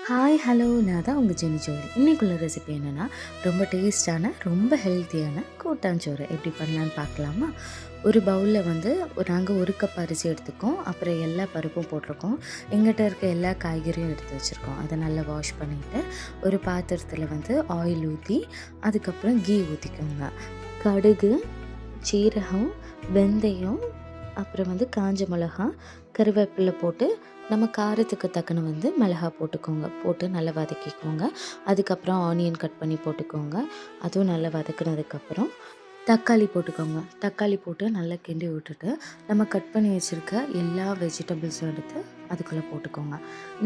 Hi hello நான் தான் உங்கள் ஜெனி ஜோதி. இன்றைக்குள்ள ரெசிபி என்னென்னா ரொம்ப டேஸ்டான ரொம்ப ஹெல்த்தியான கூட்டாஞ்சோறு எப்படி பண்ணலான்னு பார்க்கலாமா. ஒரு பவுலில் வந்து நாங்கள் ஒரு கப் அரிசி எடுத்துக்கோம், அப்புறம் எல்லா பருப்பும் போட்டிருக்கோம், எங்கிட்ட இருக்க எல்லா காய்கறியும் எடுத்து வச்சுருக்கோம். அதை நல்லா வாஷ் பண்ணிவிட்டு ஒரு பாத்திரத்தில் வந்து ஆயில் ஊற்றி அதுக்கப்புறம் கீ ஊற்றிக்கோங்க. கடுகு, சீரகம், வெந்தயம், அப்புறம் வந்து காஞ்ச மிளகா, கருவேப்பிலை போட்டு நம்ம காரத்துக்கு தக்கன வந்து மிளகா போட்டுக்கோங்க. போட்டு நல்லா வதக்கிக்கோங்க. அதுக்கப்புறம் ஆனியன் கட் பண்ணி போட்டுக்கோங்க. அதுவும் நல்லா வதக்குனதுக்கப்புறம் தக்காளி போட்டுக்கோங்க. தக்காளி போட்டு நல்லா கிண்டி விட்டுட்டு நம்ம கட் பண்ணி வச்சுருக்க எல்லா வெஜிடபிள்ஸும் எடுத்து அதுக்குள்ளே போட்டுக்கோங்க.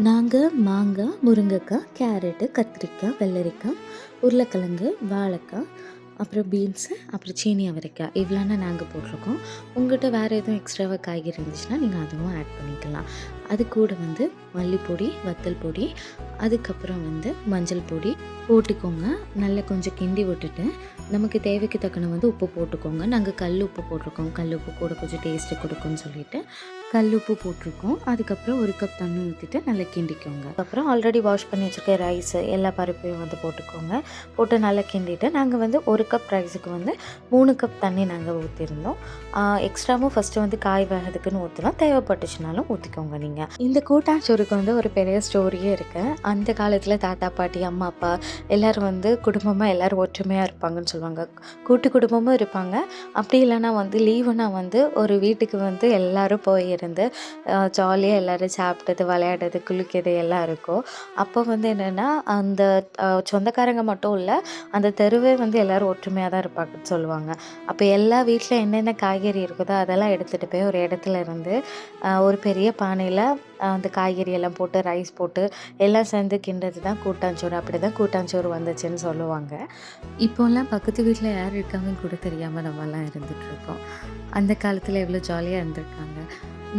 நாங்கள் மாங்காய், முருங்கைக்காய், கேரட்டு, கத்திரிக்காய், வெள்ளரிக்காய், உருளைக்கிழங்கு, வாழைக்காய், அப்புறம் பீன்ஸு, அப்புறம் சீனி அவரைக்காய் இவ்வளோனா நாங்கள் போட்டிருக்கோம். உங்கள்கிட்ட வேறு எதுவும் எக்ஸ்ட்ராவாக காய்கறி இருந்துச்சுன்னா நீங்கள் அதுவும் ஆட் பண்ணிக்கலாம். அது கூட வந்து மல்லிப்பொடி, வத்தல் பொடி, அதுக்கப்புறம் வந்து மஞ்சள் பொடி போட்டுக்கோங்க. நல்லா கொஞ்சம் கிண்டி விட்டுட்டு நமக்கு தேவைக்கு தக்கன வந்து உப்பு போட்டுக்கோங்க. நாங்கள் கல் உப்பு போட்டிருக்கோம். கல் உப்பு கூட கொஞ்சம் டேஸ்ட்டு கொடுக்கும்னு சொல்லிட்டு கல் உப்பு போட்டிருக்கோம். அதுக்கப்புறம் ஒரு கப் தண்ணி ஊற்றிட்டு நல்லா கிண்டிக்கோங்க. அப்புறம் ஆல்ரெடி வாஷ் பண்ணி வச்சுருக்க ரைஸு எல்லா பருப்பையும் வந்து போட்டுக்கோங்க. போட்டு நல்லா கிண்டிட்டு நாங்கள் வந்து ஒரு கப் ரைஸுக்கு வந்து 3 கப் தண்ணி நாங்கள் ஊற்றிருந்தோம். எக்ஸ்ட்ராவும் ஃபஸ்ட்டு வந்து காய் வேகிறதுக்குன்னு ஊற்றலாம், தேவைப்பட்டுச்சுனாலும் ஊற்றிக்கோங்க. நீங்கள் இந்த கூட்டாஞ்சோறுக்கு வந்து ஒரு பெரிய ஸ்டோரியே இருக்குது. அந்த காலத்தில் தாத்தா பாட்டி அம்மா அப்பா எல்லோரும் வந்து குடும்பமாக எல்லோரும் ஒற்றுமையாக இருப்பாங்கன்னு சொல்லுவாங்க. கூட்டு குடும்பமும் இருப்பாங்க. அப்படி இல்லைனா வந்து லீவுனா வந்து ஒரு வீட்டுக்கு வந்து எல்லோரும் போயிருந்து ஜாலியாக எல்லோரும் சாப்பிட்டது, விளையாடுறது, குளிக்கிறது எல்லாம் இருக்கும். அப்போ வந்து என்னென்னா அந்த சொந்தக்காரங்க மட்டும் இல்லை, அந்த தெருவே வந்து எல்லோரும் ஒற்றுமையாக தான் இருப்பாங்கன்னு சொல்லுவாங்க. அப்போ எல்லா வீட்டில் என்னென்ன காய்கறி இருக்குதோ அதெல்லாம் எடுத்துகிட்டு போய் ஒரு இடத்துல இருந்து ஒரு பெரிய பானையில் அந்த காய்கறி எல்லாம் போட்டு ரைஸ் போட்டு எல்லாம் சேர்ந்து கிண்டுறது தான் கூட்டாஞ்சோறு. அப்படி தான் கூட்டாஞ்சோறு வந்துச்சுன்னு சொல்லுவாங்க. இப்போல்லாம் பக்கத்து வீட்டில் யார் இருக்காங்கன்னு கூட தெரியாமல் நம்மலாம் இருந்துகிட்ருக்கோம். அந்த காலத்தில் எவ்வளோ ஜாலியாக இருந்திருக்காங்க.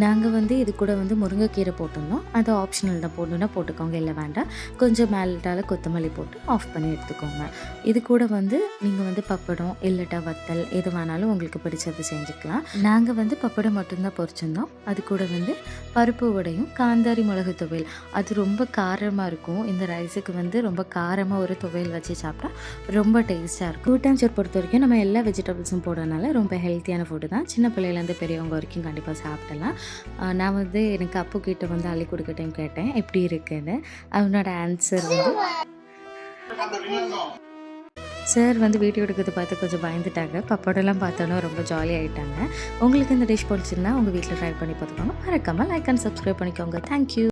நாங்கள் வந்து இது கூட வந்து முருங்கைக்கீரை போட்டிருந்தோம். அது ஆப்ஷனல் தான், போடணுன்னா போட்டுக்கோங்க, இல்லை வேண்டாம். கொஞ்சம் மேலிட்டால் கொத்தமல்லி போட்டு ஆஃப் பண்ணி எடுத்துக்கோங்க. இது கூட வந்து நீங்கள் வந்து பப்படம் இல்லட்டா வத்தல் எது வேணாலும் உங்களுக்கு பிடிச்சது செஞ்சுக்கலாம். நாங்கள் வந்து பப்படம் மட்டும்தான் பொரிச்சிருந்தோம். அது கூட வந்து பருப்பு வடையும் காந்தாரி மிளகு துவையல். அது ரொம்ப காரமாக இருக்கும். இந்த ரைஸுக்கு வந்து ரொம்ப காரமாக ஒரு துவையல் வச்சு சாப்பிட்டா ரொம்ப டேஸ்ட்டாக இருக்கும். கூட்டாஞ்சோறு பொறுத்த வரைக்கும் நம்ம எல்லா வெஜிடபிள்ஸும் போடுறதுனால ரொம்ப ஹெல்த்தியான ஃபுட்டு தான். சின்ன பிள்ளையிலேருந்து பெரியவங்க வரைக்கும் கண்டிப்பாக சாப்பிடலாம். நான் வந்து எனக்கு அப்பு கிட்ட வந்து அள்ளி கொடுக்க டைம் கேட்டேன் எப்படி இருக்குன்னு. அவனோட ஆன்சர் வந்து சார் வந்து வீடியோ எடுக்கிறது பார்த்து கொஞ்சம் பயந்துட்டாங்க. பப்படம்லாம் பார்த்தோன்னா ரொம்ப ஜாலியாகிட்டாங்க. உங்களுக்கு இந்த டிஷ் பிடிச்சிருந்தா உங்கள் வீட்டில் ட்ரை பண்ணி பார்த்துக்கோங்க. மறக்காமல் லைக் அண்ட் சப்ஸ்கிரைப் பண்ணிக்கோங்க. தேங்க்யூ.